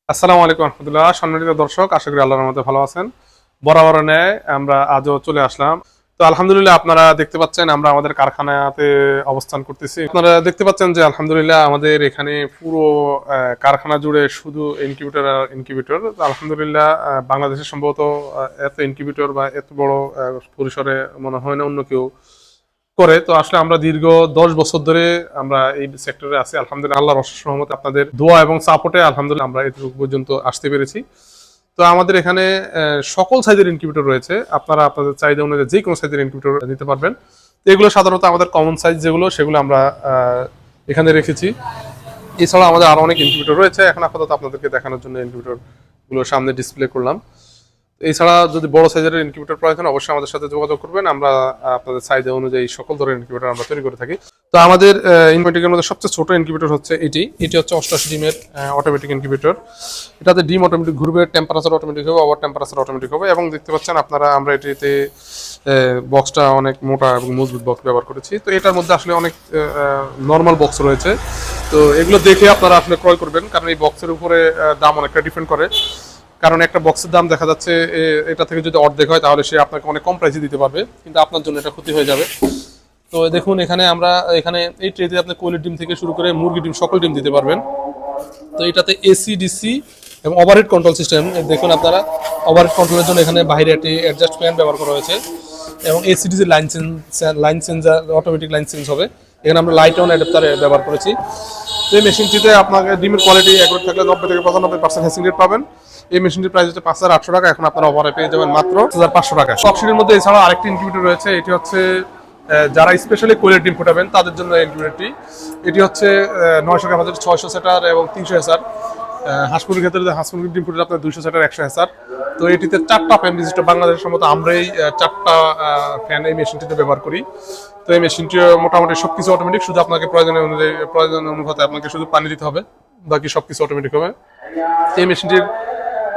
আসসালামু আলাইকুম রহমতুল্লাহ। সম্মানিত দর্শক, আশা করি আল্লাহর রহমতে ভালো আছেন। বরাবর ন্যায় আমরা আজও চলে আসলাম। তো আলহামদুলিল্লাহ, আপনারা দেখতে পাচ্ছেন আমরা আমাদের কারখানাতে অবস্থান করতেছি। আপনারা দেখতে পাচ্ছেন যে আলহামদুলিল্লাহ আমাদের এখানে পুরো কারখানা জুড়ে শুধু ইনকিউবেটর আর ইনকিউবেটর। আলহামদুলিল্লাহ বাংলাদেশে সম্ভবত এত ইনকিউবেটর বা এত বড় পরিসরে মনে হয় না অন্য কেউ করে। তো আসলে আমরা দীর্ঘ 10 বছর ধরে আমরা এই সেক্টরে আছি। আলহামদুলিল্লাহ আল্লাহর অশেষ রহমতে আপনাদের দোয়া এবং সাপোর্টে আলহামদুলিল্লাহ আমরা এতটুকু পর্যন্ত আসতে পেরেছি। তো আমাদের এখানে সকল সাইজের ইনকিউবেটর রয়েছে। আপনারা আপনাদের চাহিদা অনুযায়ী যে কোনো সাইজের ইনকিউবেটর নিতে পারবেন। তো এগুলো সাধারণত আমাদের কমন সাইজ যেগুলো, সেগুলো আমরা এখানে রেখেছি। এছাড়া আমাদের আরো অনেক ইনকিউবেটর রয়েছে। এখন আপাতত আপনাদেরকে দেখানোর জন্য ইনকিউবেটর গুলো সামনে ডিসপ্লে করলাম। এছাড়া যদি বড় সাইজের ইনকিউবেটর প্রয়োজন, অবশ্যই আমাদের সাথে যোগাযোগ করবেন। আমরা আপনাদের চাহিদা অনুযায়ী সকল ধরনের ইনকিউবেটর আমরা তৈরি করে থাকি। তো আমাদের ইনকিউবেটরের মধ্যে সবচেয়ে ছোট ইনকিউবেটর হচ্ছে এটি হচ্ছে 88 ডিমের অটোমেটিক ইনকিউবেটর। এটাতে ডিম অটোমেটিক ঘুরবে, টেম্পারেচার অটোমেটিক হবে, ওভার টেম্পারেচার অটোমেটিক হবে। এবং দেখতে পাচ্ছেন আপনারা আমরা এটিতে বক্সটা অনেক মোটা এবং মজবুত বক্স ব্যবহার করেছি। তো এটার মধ্যে আসলে অনেক নর্মাল বক্স রয়েছে। তো এগুলো দেখে আপনারা আসলে ক্রয় করবেন, কারণ এই বক্সের উপরে দাম অনেকটা ডিপেন্ড করে। কারণ একটা বক্সের দাম দেখা যাচ্ছে এটা থেকে যদি অর্ধেক হয় তাহলে সে আপনাকে অনেক কম প্রাইসে দিতে পারবে, কিন্তু আপনার জন্য এটা ক্ষতি হয়ে যাবে। তো দেখুন এখানে এই ট্রেতে আপনি কোয়েলের ডিম থেকে শুরু করে মুরগি ডিম সকল ডিম দিতে পারবেন। তো এটাতে এসি ডিসি এবং ওভারহেড কন্ট্রোল সিস্টেম দেখুন আপনারা। ওভারহেড কন্ট্রোলের জন্য এখানে বাইরে একটি অ্যাডজাস্ট ফ্যান ব্যবহার করা হয়েছে এবং AC DC line changer automatic line change হবে। এখানে আমরা লাইট অন অ্যাডাপ্টার ব্যবহার করেছি। তো এই মেশিনটিতে আপনাকে ডিমের কোয়ালিটি একবার থাকলে 90 থেকে 95% হ্যাসিং রেট পাবেন। এই মেশিনটির প্রাইস হচ্ছে 5800 টাকা। এখন আপনারা অফারে পেয়ে যাবেন মাত্র 6500 টাকা। সবসিডির মধ্যে এছাড়াও আরেকটি ইনকিউবেটর রয়েছে। এটি হচ্ছে যারা স্পেশালি কোয়েলের ডিম ফোটাবেন তাদের জন্য ইনকিউবেটরটি। এটি হচ্ছে 900 ক্যাপাসিটি 600 সেটার এবং 300 হেসার। হাঁসমুরগির ক্ষেত্রে হাঁসমুরগির ডিম ফুটে আপনার 200 সেটার 100 হেসার। তো এটিতে 4টা ফ্যান বিশিষ্ট, বাংলাদেশের সম্মত আমরাই 4টা ফ্যান এই মেশিনটিতে ব্যবহার করি। তো এই মেশিনটি মোটামুটি সবকিছু অটোমেটিক, শুধু আপনাকে প্রয়োজন অনুপাতে আপনাকে শুধু পানি দিতে হবে, বাকি সবকিছু অটোমেটিক হবে। এই মেশিনটির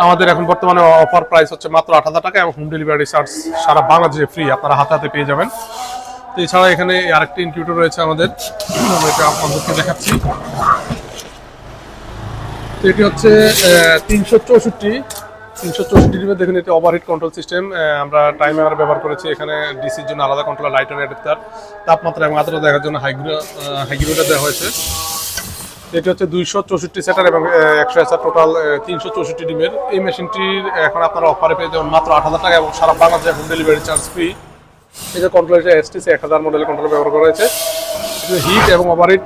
আমাদের এখন বর্তমানে অফার প্রাইস হচ্ছে মাত্র 8000 টাকা এবং হোম ডেলিভারি চার্জ সারা বাংলাদেশে ফ্রি, আপনারা হাতে হাতে পেয়ে যাবেন। তো এছাড়া এখানে আরেকটি ইনকিউবেটর রয়েছে আমাদের, আমরা এটা আপনাদেরকে দেখাচ্ছি। তো এটি হচ্ছে 364 ডিমের, দেখুন এটি ওভারহিট কন্ট্রোল সিস্টেম। আমরা টাইমার ব্যবহার করেছি এখানে, ডিসির জন্য আলাদা কন্ট্রোলার, লাইট অন অ্যাডাপ্টার, তাপমাত্রা এবং আর্দ্রতা দেখার জন্য হাইগ্রোমিটার দেওয়া হয়েছে। এটি হচ্ছে 264 সেটার এবং 100 হেসার, টোটাল 364 ডিমের। এই মেশিনটির এখন আপনারা অফারে পেয়ে যাবেন মাত্র 8000 টাকা এবং সারা বাংলাদেশে হোম ডেলিভারি চার্জ ফ্রি। এই যে কন্ট্রোল এসটিসি 1000 মডেলের কন্ট্রোল ব্যবহার করা হয়েছে। হিট এবং ওভারহিট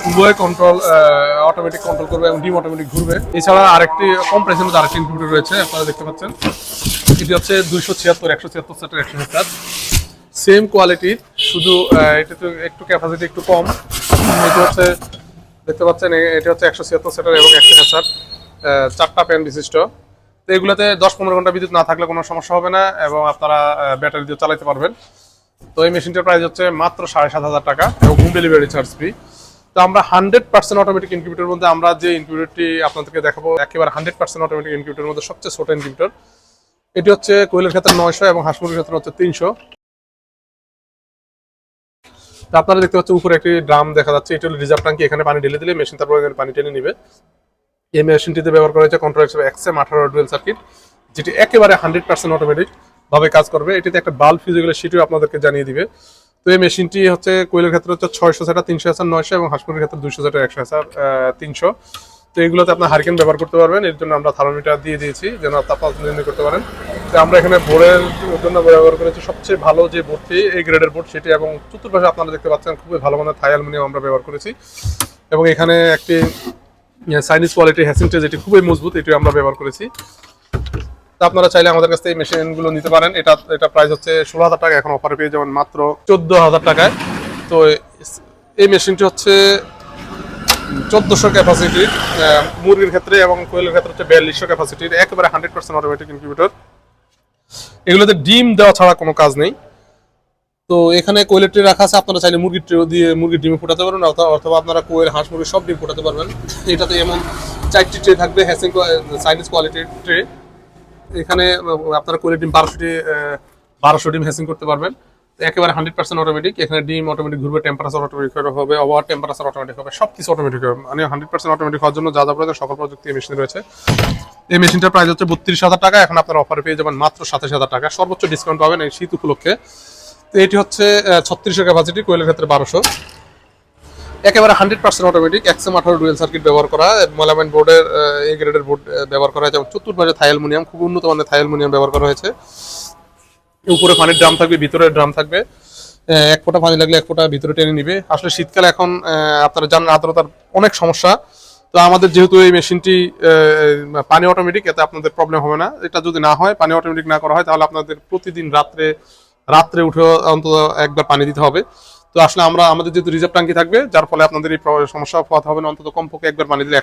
উভয় কন্ট্রোল অটোমেটিক কন্ট্রোল করবে এবং ডিম অটোমেটিক ঘুরবে। এছাড়া আরেকটি কম প্রাইসের মধ্যে আরেকটি ইনকিউবেটর রয়েছে, আপনারা দেখতে পাচ্ছেন। এটি হচ্ছে 176 সেটার 100 হেসার, সেম কোয়ালিটির, শুধু এটাতে একটু ক্যাপাসিটি একটু কম। এটি হচ্ছে দেখতে পাচ্ছেন, এটা হচ্ছে 176 সেটার এবং 100 হেসার, 4টা ফ্যান বিশিষ্ট। তো এগুলোতে 10-15 ঘন্টা বিদ্যুৎ না থাকলে কোনো সমস্যা হবে না এবং আপনারা ব্যাটারি দিয়ে চালাতে পারবেন। তো এই মেশিনটার প্রাইস হচ্ছে মাত্র 7500 টাকা এবং হোম ডেলিভারি চার্জ ফ্রি। তো আমরা 100% অটোমেটিক ইনকিউবেটরের মধ্যে আমরা যে ইনকিউবেটরটি আপনাদেরকে দেখাবো, একেবারে 100% অটোমেটিক ইনকিউবেটরের মধ্যে সবচেয়ে ছোট ইনকিউবেটর। এটি হচ্ছে কোয়েলের ক্ষেত্রে 900 এবং হাঁসমুরগির ক্ষেত্রে হচ্ছে 300। তো আপনারা দেখতে পাচ্ছেন উপরে একটি ড্রাম দেখা যাচ্ছে, এটি হলো রিজার্ভ ট্যাঙ্কি। এখানে পানি ঢেলে দিলে মেশিন তারপর পানি টেনে নিবে। এই মেশিনটিতে ব্যবহার করা হয়েছে কন্ট্রোল XM18 ডুয়েল সার্কিট, যেটি একেবারে 100% অটোমেটিক ভাবে কাজ করবে। এটিতে একটা বাল্ব ফিউজ, এগুলো সেটিও আপনাদেরকে জানিয়ে দিবে। তো এই মেশিনটি হচ্ছে কোয়েলের ক্ষেত্রে হচ্ছে 600 সেটা 300 হেসার 900 এবং হাঁসমুরগির ক্ষেত্রে 200 সেটা 100 হেসার 300। তো এগুলোতে আপনার হারিকেন ব্যবহার করতে পারবেন। এর জন্য আমরা থার্মোমিটার দিয়ে দিয়েছি যেন তাপমাত্রা নির্ণয় করতে পারেন। তো আমরা এখানে বোর্ডের জন্য ব্যবহার করেছি সবচেয়ে ভালো যে বোর্ডটি, এই গ্রেডের বোর্ড সেটি, এবং চতুর্পাশে আপনারা দেখতে পাচ্ছেন খুবই ভালো মানের থাই অ্যালুমিনিয়াম আমরা ব্যবহার করেছি। এবং এখানে একটি চাইনিজ কোয়ালিটি হ্যাসিংটা যেটি খুবই মজবুত, এটি আমরা ব্যবহার করেছি। তো আপনারা চাইলে আমাদের কাছ থেকে এই মেশিনগুলো নিতে পারেন। এটা প্রাইস হচ্ছে 16000 টাকা, এখন অফারে পেয়ে যাবেন মাত্র 14000 টাকায়। তো এই মেশিনটি হচ্ছে 1400 ক্যাপাসিটির মুরগির ক্ষেত্রে এবং কোয়েলের ক্ষেত্রে হচ্ছে 4200 ক্যাপাসিটির, একেবারে 100% অটোমেটিক ইনকিউবেটর। এগুলোতে ডিম দেওয়া ছাড়া কোনো কাজ নেই। তো এখানে কোয়েলের ট্রে রাখা আছে, আপনারা চাইলে মুরগির ট্রে দিয়ে মুরগির ডিম ফোটাতে পারবেন, অথবা আপনারা কোয়েল, হাঁস, মুরগির সব ডিম ফোটাতে পারবেন। এটাতে এমন 4টি ট্রে থাকবে, হ্যাসিং চাইনিজ কোয়ালিটির ট্রে। এখানে আপনারা কোয়েলের ডিম 1200 ডিম হ্যাসিং করতে পারবেন। একেবারে 100% অটোমেটিক। এখানে ডিম অটোমেটিক ঘুরবে, টেম্পারেচার অটোমেটিক হবে, ওভার টেম্পারেচার অটোমেটিক হবে, সবকিছু অটোমেটিক হবে। মানে 100% অটোমেটিক হওয়ার জন্য যা যা প্রয়োজন সকল প্রযুক্তি এই মেশিন রয়েছে। এই মেশিনটার প্রাইস হচ্ছে 32,000 টাকা। এখন আপনার অফারে পেয়ে যাবেন মাত্র 27,000 টাকা, সর্বোচ্চ ডিসকাউন্ট পাবেন এই শীত উপলক্ষে। তো এটি হচ্ছে 3600 ক্যাপাসিটি, কোয়েলের ক্ষেত্রে 1200, একেবারে 100% অটোমেটিক, XM 18 ডুয়েল সার্কিট ব্যবহার করা, মেলামাইন বোর্ডের এই গ্রেডের বোর্ড ব্যবহার করা হয়েছে, এবং চতুর্পাশে থাই অ্যালুমিনিয়াম, খুব উন্নত মানের থাই অ্যালুমিনিয়াম ব্যবহার করা হয়েছে। উপরে পানির ড্রাম থাকবে, ভিতরে ড্রাম থাকবে, এক ফোঁটা পানি লাগলে এক ফোঁটা ভিতরে টেনে নিবে। আসলে শীতকালে এখন আপনারা জানেন আর্দ্রতার অনেক সমস্যা। তো আমাদের যেহেতু এই মেশিনটি পানি অটোমেটিক, এতে আপনাদের প্রবলেম হবে না। এটা যদি না হয়, পানি অটোমেটিক না করা হয়, তাহলে আপনাদের প্রতিদিন রাত্রে উঠে অন্তত একবার পানি দিতে হবে। তো আসলে আমাদের যেহেতু রিজার্ভ ট্যাঙ্কি থাকবে, যার ফলে আপনাদের এই সমস্যা পোহাতে হবে না। অন্তত কমপক্ষে একবার পানি দিলে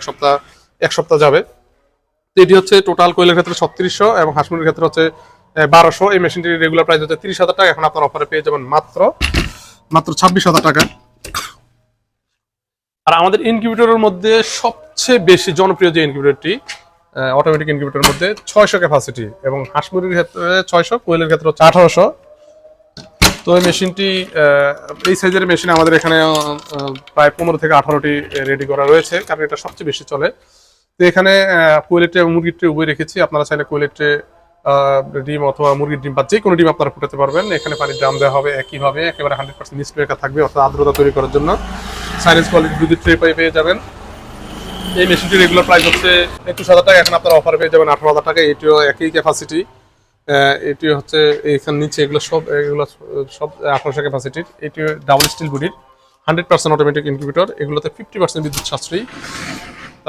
এক সপ্তাহ যাবে। তো এটি হচ্ছে টোটাল কোয়েলের ক্ষেত্রে 3600 এবং হাঁসমুরগির ক্ষেত্রে হচ্ছে 1200। এই মেশিনটির রেগুলার প্রাইস হচ্ছে 30,000 টাকা। এখন আপনার অফারে পেয়ে যাবেন মাত্র 26,000 টাকা। আর আমাদের ইনকিউবেটরের মধ্যে সবচেয়ে বেশি জনপ্রিয় যে ইনকিউবেটরটি, অটোমেটিক ইনকিউবেটরের মধ্যে 600 ক্যাপাসিটি, এবং হাঁস মুরগির ক্ষেত্রে 600, কোয়েলের ক্ষেত্রে হচ্ছে 1800। তো এই মেশিনটি, এই সাইজের মেশিন আমাদের এখানে প্রায় 15 থেকে 18টি রেডি করা রয়েছে, কারণ এটা সবচেয়ে বেশি চলে। তো এখানে কোয়েলের ট্রে এবং মুরগির ট্রে উভয় রেখেছি। আপনারা চাইলে কোয়েলের ট্রে ডিম অথবা মুরগির ডিম বা যে কোনো ডিম আপনারা ফুটাতে পারবেন। এখানে পানির ড্রাম দেওয়া হবে একইভাবে, একেবারে 100% নিষ্ক্রিয়তা থাকবে, অর্থাৎ আর্দ্রতা তৈরি করার জন্য। সাইলেন্স কোয়ালিটি দুধের ট্রে পেয়ে যাবেন। এই মেশিনটির রেগুলার প্রাইস হচ্ছে 21,000 টাকা। এখন আপনারা অফারে পেয়ে যাবেন 18,000 টাকা। এটিও একই ক্যাপাসিটি, এটি হচ্ছে এখানে নিচে এগুলো সব 1800 ক্যাপাসিটির। এটি ডাবল স্টিল বডির 100% অটোমেটিক ইনকিউবেটর। এগুলোতে 50% বিদ্যুৎ সাশ্রয়ী।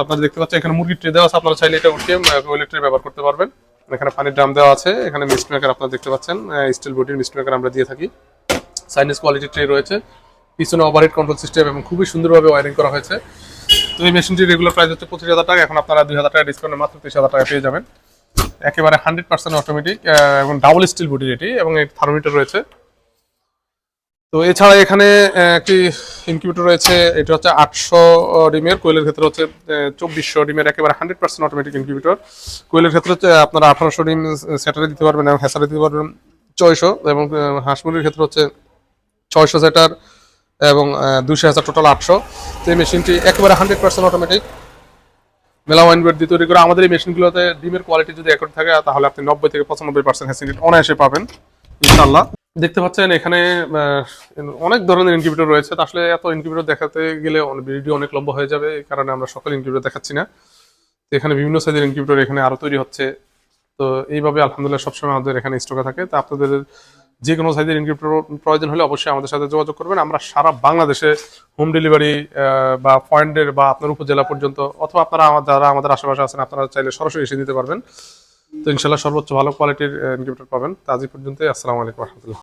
আপনারা দেখতে পাচ্ছেন এখানে মুরগির ট্রে দেওয়া আছে, আপনারা চাইলে এটা উঠিয়ে কোয়েলের ট্রে ব্যবহার করতে পারবেন। এখানে পানির ড্রাম দেওয়া আছে, এখানে মিস্ট মেকার আপনারা দেখতে পাচ্ছেন, স্টিল বডির মিস্ট মেকার আমরা দিয়ে থাকি। সাইনিস কোয়ালিটি ট্রে রয়েছে, পিছনে ওভারহেড কন্ট্রোল সিস্টেম, এবং খুবই সুন্দরভাবে ওয়ারিং করা হয়েছে। তো এই মেশিনটির রেগুলার প্রাইস হচ্ছে 25,000 টাকা। এখন আপনারা 2,000 টাকা ডিসকাউন্টে মাত্র 30,000 টাকা পেয়ে যাবেন। একেবারে 100% অটোমেটিক এবং ডাবল স্টিল বডির এটি, এবং এই থার্মোমিটার রয়েছে। তো এছাড়া এখানে একটি ইনকিউবেটর রয়েছে, এটা হচ্ছে 800 ডিমের, কোয়েলের ক্ষেত্রে হচ্ছে 2400 ডিমের, একেবারে 100% অটোমেটিক ইনকিউবেটর। কোয়েলের ক্ষেত্রে হচ্ছে আপনারা 1800 ডিম সেটারে দিতে পারবেন এবং হ্যাসারে দিতে পারবেন 600, এবং হাঁস মুরগির ক্ষেত্রে হচ্ছে 600 সেটার এবং 200 হাজার, টোটাল 800। তো এই মেশিনটি একেবারে 100% অটোমেটিক, মেলামাইন বোর্ড দিয়ে তৈরি করা। আমাদের এই মেশিনগুলোতে ডিমের কোয়ালিটি যদি একই থাকে, তাহলে আপনি 90 থেকে 95% হ্যাসিং রেট অনায়াসে পাবেন ইনশাআল্লাহ। দেখতে পাচ্ছেন এখানে অনেক ধরনের ইনকিউবেটর রয়েছে। আসলে এত ইনকিউবেটর দেখাতে গেলে ভিডিও অনেক লম্বা হয়ে যাবে, এই কারণে আমরা সকল ইনকিউবেটর দেখাচ্ছি না। এখানে বিভিন্ন সাইজের ইনকিউবেটর এখানে আরো তৈরি হচ্ছে। তো এইভাবে আলহামদুলিল্লাহ সবসময় আমাদের এখানে স্টকে থাকে। তো আপনাদের যে কোনো সাইজের ইনকিউবেটর প্রয়োজন হলে অবশ্যই আমাদের সাথে যোগাযোগ করবেন। আমরা সারা বাংলাদেশে হোম ডেলিভারি বা পয়েন্টের বা আপনার উপজেলা পর্যন্ত, অথবা আপনারা যারা আমাদের আশেপাশে আছেন, আপনারা চাইলে সরাসরি এসে দিতে পারবেন। তো ইনশাল্লাহ সর্বোচ্চ ভালো কোয়ালিটির ইনকিউবেটর পাবেন। তো আজ এই পর্যন্তই। আসসালামু আলাইকুম রহমতুল্লাহ।